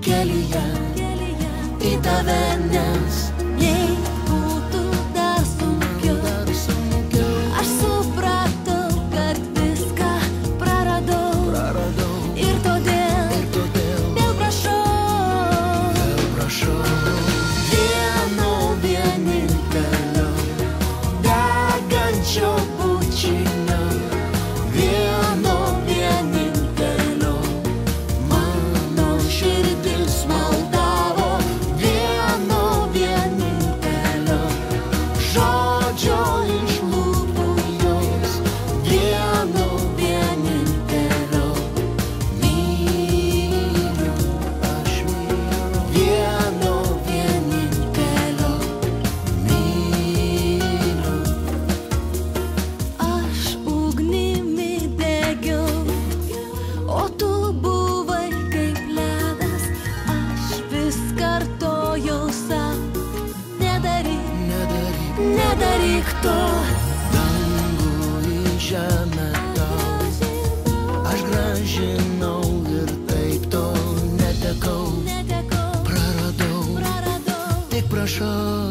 kelyje į tave, nes Jei būtų dar sunkiau, aš supratau, kad viską praradau. Ir todėl vėl prašau vieno vienintelio degančio bučinio, vieno vienintelio mano širdis maldavo, vieno vienintelio žodžio iš lūpų jos, vieno vienintelio myliu, aš myliu, vieno vienintelio myliu. Aš ugnimi degiau, o tu buvai kaip ledas. Aš vis kartojau sau, nedaryk to. Dangų į žemę tau aš grąžinau ir taip to netekau, praradau, tik prašau.